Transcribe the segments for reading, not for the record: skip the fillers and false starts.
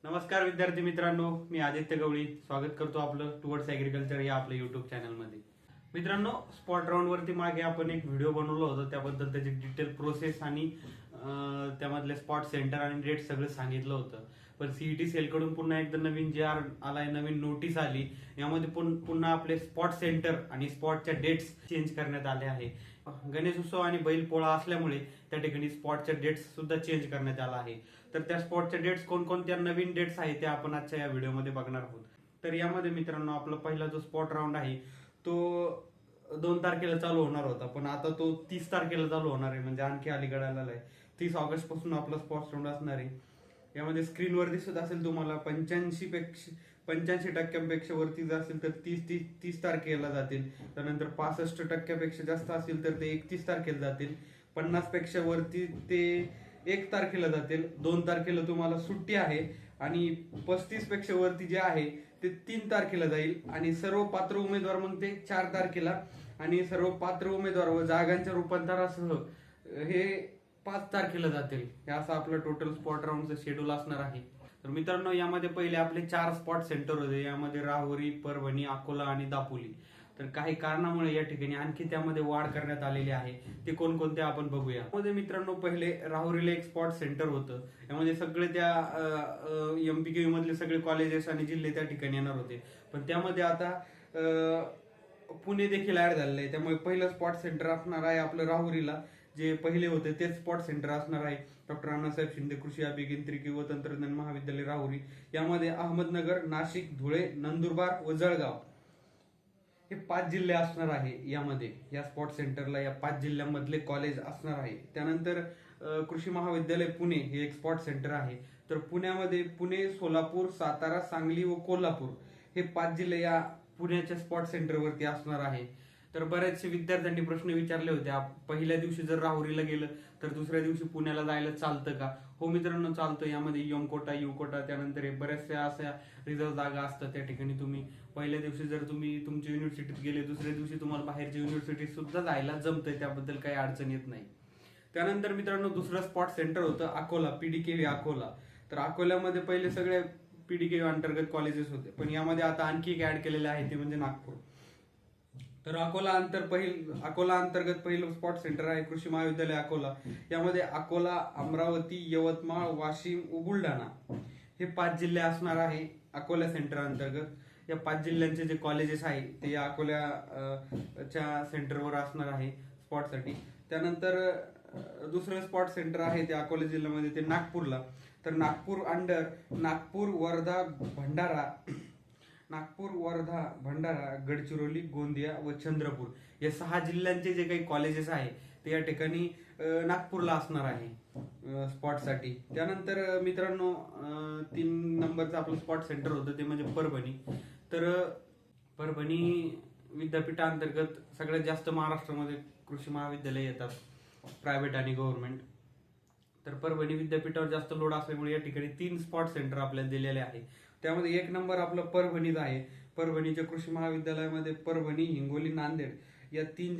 नमस्कार विद्यार्थी मित्रांनो, मी आदित्य गवळी स्वागत करतो आपलं टुवर्ड्स ऍग्रिकल्चर या आपल्या युट्यूब चॅनलमध्ये. मित्रांनो, स्पॉट राऊंड वरती मागे आपण एक व्हिडिओ बनवला होता, त्याबद्दल त्याची डिटेल प्रोसेस आणि त्यामधले स्पॉट सेंटर आणि डेट सगळं सांगितलं होतं. पण सीईटी सेल कडून पुन्हा एकदा नवीन जे आर आलाय, नवीन नोटीस आली, यामध्ये पुन्हा आपले स्पॉट सेंटर आणि स्पॉटच्या डेट्स चेंज करण्यात आले आहे. गणेश उत्सव आणि बैलपोळा असल्यामुळे त्या ठिकाणी स्पॉटच्या डेट्स सुद्धा चेंज करण्यात आला आहे. तर त्या स्पॉटच्या डेट्स कोणकोणत्या नवीन डेट्स आहेत ते आपण आजच्या या व्हिडिओमध्ये बघणार आहोत. तर यामध्ये मित्रांनो, आपला पहिला जो स्पॉट राऊंड आहे तो 2 तारखेला चालू होणार होता, पण आता तो 30 तारखेला चालू होणार आहे, म्हणजे आणखी अलीकडे आलाय. 30 ऑगस्ट पासून आपला स्पॉट राऊंड असणार आहे. यामध्ये स्क्रीनवर दिसत असेल तुम्हाला 85% वरती जर असेल तर 30 तारखेला जातील. त्यानंतर 65% जास्त असेल तर ते 31 तारखेला जातील. 50% वरती ते 1 तारखेला जातील. 2 तारखेला तुम्हाला सुट्टी आहे आणि 35% वरती जे आहे ते 3 तारखेला जाईल. आणि सर्व पात्र उमेदवार मग ते 4 तारखेला, आणि सर्व पात्र उमेदवार व जागांच्या रूपांतरासह हे 5 तारखेला जातील. हे असं आपलं टोटल स्पॉट राऊंडचं शेड्यूल असणार आहे. तर मित्रांनो, यामध्ये पहिले आपले 4 स्पॉट सेंटर होते. यामध्ये राहुरी, परभणी, अकोला आणि दापोली. तर काही कारणामुळे या ठिकाणी आणखी त्यामध्ये वाढ करण्यात आलेली आहे. ते कोणकोणते आपण बघूया. यामध्ये मित्रांनो, पहिले राहुरीला एक स्पॉट सेंटर होतं. यामध्ये सगळे त्या एमपीक्यू मधले सगळे कॉलेजेस आणि जिल्हे त्या ठिकाणी येणार होते. पण त्यामध्ये आता पुणे देखील ऍड झालेलं आहे. त्यामुळे पहिलं स्पॉट सेंटर असणार आहे आपलं राहुरीला. जे पहिले होते तेच स्पॉट सेंटर असणार आहे. डॉक्टर अण्णासाहेब शिंदे कृषी अभियांत्रिकी व तंत्रज्ञान महाविद्यालय राहुरी. यामध्ये अहमदनगर, नाशिक, धुळे, नंदुरबार व जळगाव हे 5 जिल्हे असणार आहे. यामध्ये या स्पॉट सेंटरला या 5 जिल्ह्यांमधले कॉलेज असणार आहे. त्यानंतर कृषी महाविद्यालय पुणे हे एक स्पॉट सेंटर आहे. तर पुण्यामध्ये पुणे, सोलापूर, सातारा, सांगली व कोल्हापूर हे 5 जिल्हे या पुण्याच्या स्पॉट सेंटरवरती असणार आहे. तर बऱ्याचशे विद्यार्थ्यांनी प्रश्न विचारले होते, पहिल्या दिवशी जर राहुरीला गेलं तर दुसऱ्या दिवशी पुण्याला जायला चालतं का? हो मित्रांनो, चालतं. यामध्ये यम कोटा, यू कोटा, त्यानंतर बऱ्याचशा अशा रिझर्व जागा असतात. त्या ठिकाणी तुम्ही पहिल्या दिवशी जर तुम्ही तुमच्या युनिव्हर्सिटीत गेले, दुसऱ्या दिवशी तुम्हाला बाहेरच्या युनिव्हर्सिटीत सुद्धा जायला जमतंय. त्याबद्दल काही अडचण येत नाही. त्यानंतर मित्रांनो, दुसरं स्पॉट सेंटर होतं अकोला, पीडीकेव्ही अकोला. तर अकोल्यामध्ये पहिले सगळे पीडीकेव्ही अंतर्गत कॉलेजेस होते, पण यामध्ये आता आणखी एक ऍड केलेले आहे, ते म्हणजे नागपूर. तर अकोला अंतर्गत पहिलं स्पॉट सेंटर आहे कृषी महाविद्यालय अकोला. यामध्ये अकोला, अमरावती, यवतमाळ, वाशिम व बुलढाणा हे 5 जिल्हे असणार आहे अकोला सेंटर अंतर्गत. या 5 जिल्ह्यांचे जे कॉलेजेस आहे ते या अकोल्याच्या सेंटरवर असणार आहे स्पॉटसाठी. त्यानंतर दुसरं स्पॉट सेंटर आहे ते अकोला जिल्ह्यामध्ये, ते नागपूरला. तर नागपूर, भंडारा, गडचिरोली, गोंदिया व चंद्रपूर या 6 जिल्ह्यांचे जे काही कॉलेजेस आहे ते या ठिकाणी नागपूरला असणार आहे स्पॉटसाठी. त्यानंतर मित्रांनो, 3 नंबरचं आपलं स्पॉट सेंटर होतं ते म्हणजे परभणी. तर परभणी विद्यापीठांतर्गत सगळ्यात जास्त महाराष्ट्रामध्ये कृषी महाविद्यालय येतात, प्रायव्हेट आणि गव्हर्नमेंट. तर परभणी विद्यापीठावर जास्त लोड असल्यामुळे या ठिकाणी 3 स्पॉट सेंटर आपल्याला दिलेले आहे. त्यामध्ये 1 नंबर आपलं परभणीचा आहे. परभणीच्या कृषी महाविद्यालयामध्ये परभणी, हिंगोली, नांदेड या 3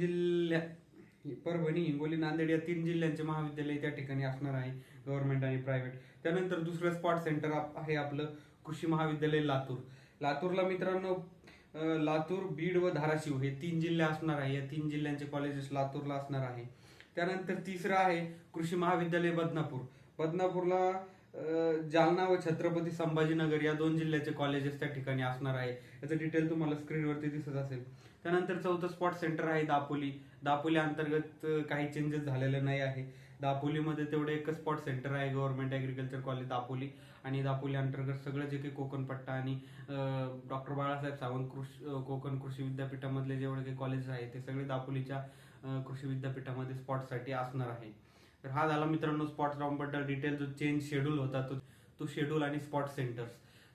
जिल्ह्यांचे महाविद्यालय त्या ठिकाणी असणार आहे, गव्हर्नमेंट आणि प्रायव्हेट. त्यानंतर दुसरं स्पॉट सेंटर आहे आपलं कृषी महाविद्यालय लातूर. लातूरला मित्रांनो, लातूर, बीड व धाराशिव हे 3 जिल्हे असणार आहे. या 3 जिल्ह्यांचे कॉलेजेस लातूरला असणार आहे. त्यानंतर तिसरं आहे कृषी महाविद्यालय बदनापूर. बदनापूरला जालना व छत्रपती संभाजीनगर या 2 जिल्ह्याचे कॉलेजेस त्या ठिकाणी असणार आहे. याचं डिटेल तुम्हाला स्क्रीनवरती दिसत असेल. त्यानंतर चौथं स्पॉट सेंटर आहे दापोली. दापोली अंतर्गत काही चेंजेस झालेले नाही आहे. दापोलीमध्ये तेवढे एकच स्पॉट सेंटर आहे, गव्हर्नमेंट ऍग्रिकल्चर कॉलेज दापोली. आणि दापोली अंतर्गत सगळं जे काही कोकणपट्टा आणि डॉक्टर बाळासाहेब सावंत कोकण कृषी विद्यापीठामधले जेवढे काही कॉलेजेस आहेत ते सगळे दापोलीच्या कृषी विद्यापीठामध्ये स्पॉटसाठी असणार आहे. तर हा झाला मित्रांनो स्पॉट राऊंड बद्दल डिटेल जो चेंज शेड्यूल होता तो शेड्यूल आणि स्पॉट सेंटर्स.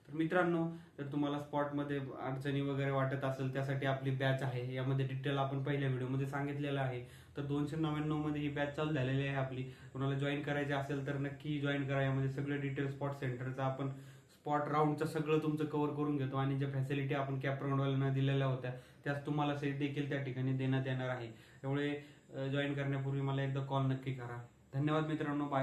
तर मित्रांनो, जर तुम्हाला स्पॉटमध्ये अडचणी वगैरे वाटत असेल, त्यासाठी आपली बॅच आहे. यामध्ये डिटेल आपण पहिल्या व्हिडिओमध्ये सांगितलेलं आहे. तर 299 मध्ये ही बॅच चालू झालेली आहे आपली. तुम्हाला जॉईन करायचे असेल तर नक्की जॉईन करा. यामध्ये सगळे डिटेल स्पॉट सेंटरचा आपण स्पॉट राऊंडचं सगळं तुमचं कव्हर करून घेतो, आणि ज्या फॅसिलिटी आपण कॅप राऊंडवाल्यांना दिलेल्या होत्या त्याच तुम्हाला देखील त्या ठिकाणी देण्यात येणार आहे. त्यामुळे जॉईन करण्यापूर्वी मला एकदा कॉल नक्की करा. धन्यवाद मित्रांनो. बाय.